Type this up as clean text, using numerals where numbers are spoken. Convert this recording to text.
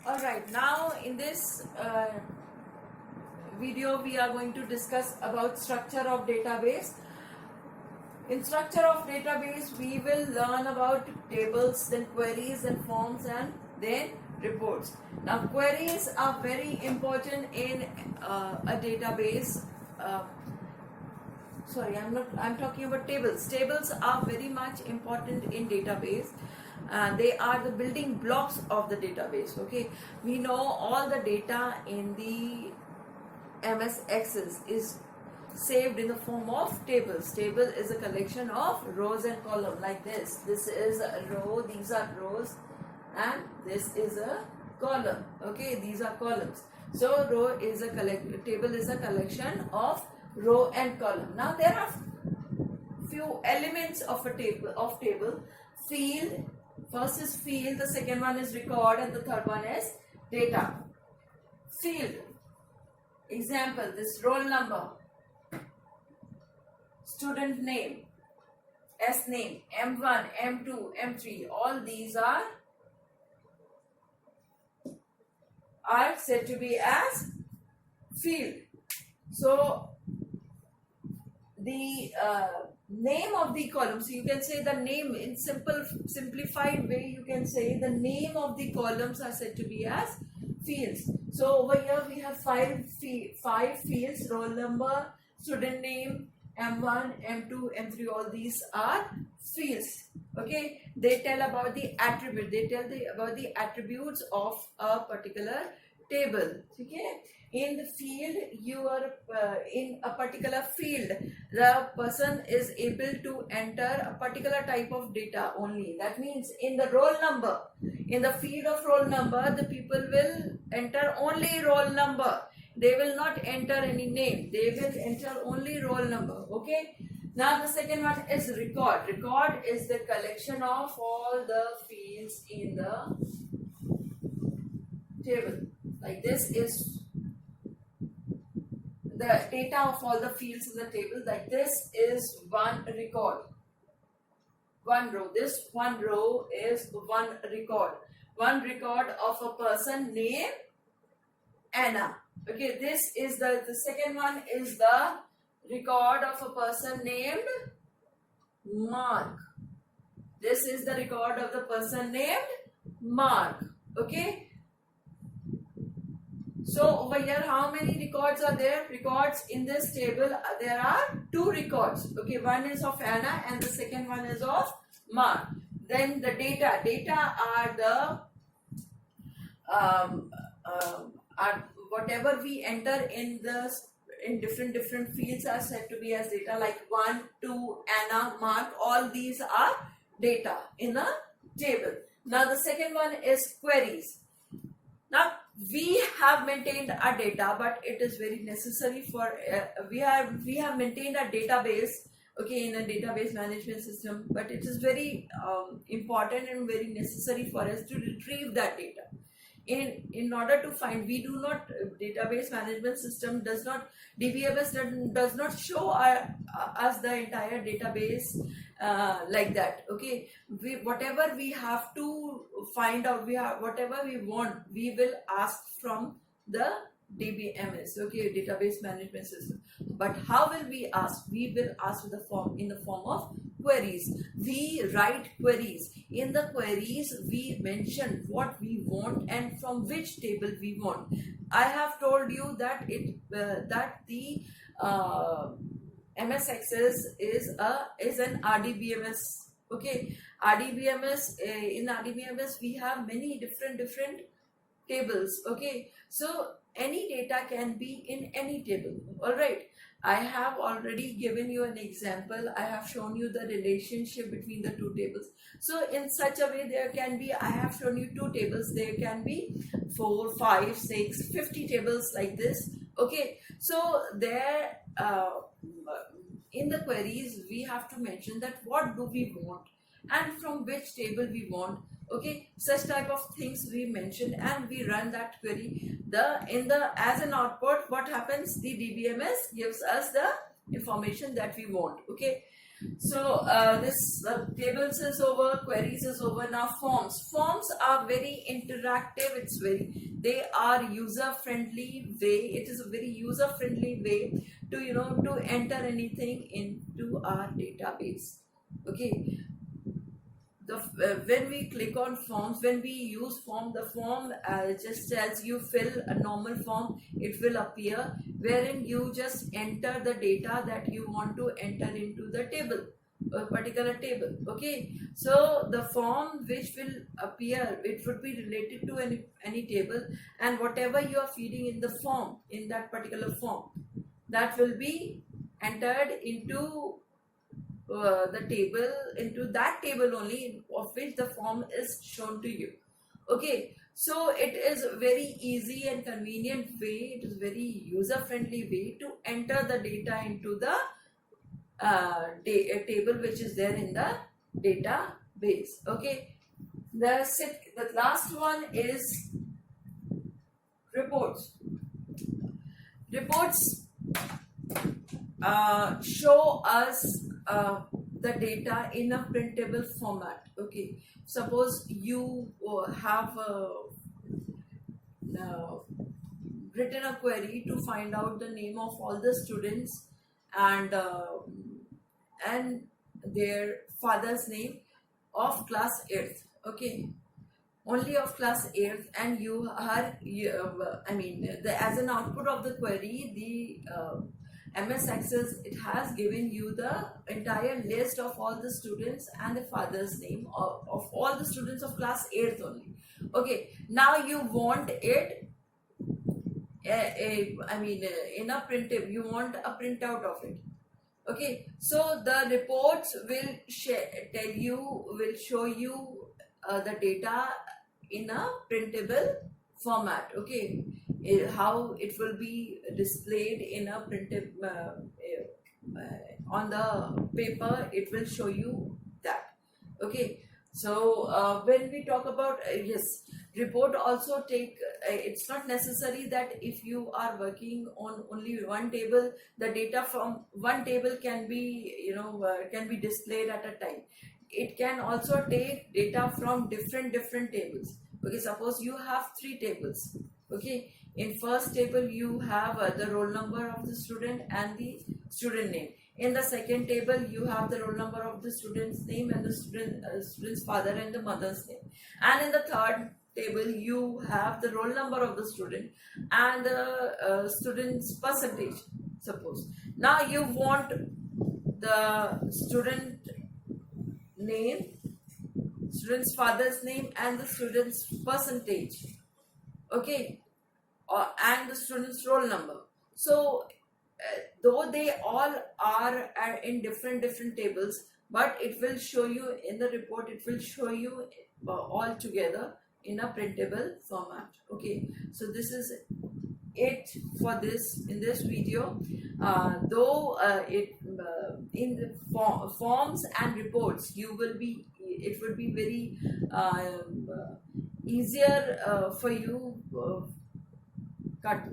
Alright, now in this video we are going to discuss about structure of database. In structure of database we will learn about tables, then queries, then forms, and then reports. Now queries are very important in a database. I'm talking about tables. Tables are very much important in database. They are the building blocks of the database. Okay, we know all the data in the MS Access is saved in the form of tables. Table is a collection of rows and columns like this. This is a row, these are rows, and this is a column. Okay, these are columns. So table is a collection of row and column. Now there are few elements of a table. Field, first is field, the second one is record, and the third one is data. Field, example, this roll number, student name, S name, M1, M2, M3, all these are said to be as field. So the name of the column, so you can say the name in simplified way, you can say the name of the columns are said to be as fields. So over here we have five fields: roll number, student name, M1, M2, M3, all these are fields. Okay, they tell about the attribute, they tell about the attributes of a particular table. Okay, in the field, you are in a particular field, the person is able to enter a particular type of data only. That means in the roll number, in the field of roll number, the people will enter only roll number. They will not enter any name. They will enter only roll number. Okay. Now the second one is record. Record is the collection of all the fields in the table. Like this is the data of all the fields in the table. Like this is one record. One row. This one row is one record. One record of a person named Anna. Okay, this is the second one is the record of a person named Mark. This is the record of the person named Mark. Okay. So over here, how many records are there? Records in this table, there are two records. Okay, one is of Anna and the second one is of Mark. Then the data. Data are the whatever we enter in different fields are said to be as data, like 1, 2, Anna, Mark, all these are data in a table. Now the second one is queries. Now we have maintained our data, but it is very necessary for we have maintained a database, okay, in a database management system, but it is very important and very necessary for us to retrieve that data. In order to find, we do not, database management system does not, DBMS does not show us the entire database like that. Okay, whatever we have to find out, whatever we want, we will ask from the DBMS, okay, database management system. But how will we ask? We will ask in the form of queries. We write queries. In the queries, we mention what we want and from which table we want. I have told you that the MS Access is an RDBMS. Okay, RDBMS. In RDBMS, we have many different tables. Okay, so any data can be in any table. All right, I have already given you an example. I have shown you the relationship between the two tables. So in such a way, there can be, I have shown you two tables. There can be 4, 5, 6, 50 tables like this. Okay, so there in the queries, we have to mention that what do we want and from which table we want. Okay, such type of things we mention and we run that query. As an output, what happens? The DBMS gives us the information that we want. Okay, So this tables is over, queries is over. Now forms are very interactive. They are user friendly way. It is a very user friendly way to to enter anything into our database. Okay, when we click on forms, when we use form, the form just tells you fill a normal form. It will appear wherein you just enter the data that you want to enter into the table, a particular table. Okay, so the form which will appear, it would be related to any table, and whatever you are feeding in the form, in that particular form, that will be entered into the table, into that table only of which the form is shown to you. Okay, so it is very easy and convenient way, it is very user friendly way to enter the data into the table which is there in the database. Okay, the last one is reports. Reports show us the data in a printable format. Okay, suppose you have written a query to find out the name of all the students and their father's name of class 8th. Okay, only of class 8th, and as an output of the query, the MS Access, it has given you the entire list of all the students and the father's name of all the students of class 8th only. Okay, now you want it in a printable, you want a printout of it. Okay, so the reports will show you the data in a printable format. Okay, how it will be displayed in a printed on the paper, it will show you that. Okay, so when we talk about yes, report also take it's not necessary that if you are working on only one table, the data from one table can be can be displayed at a time. It can also take data from different tables. Okay, suppose you have 3 tables. Okay, in first table you have the roll number of the student and the student name. In the second table you have the roll number of the student's name and the student's father and the mother's name. And in the third table you have the roll number of the student and the student's percentage. Suppose now you want the student name, student's father's name and the student's percentage. Okay, and the student's roll number. So though they all are in different tables, but it will show you in the report, it will show you all together in a printable format. Okay, so this is it for this in this video. Though in the forms and reports, it will be very easier for you cut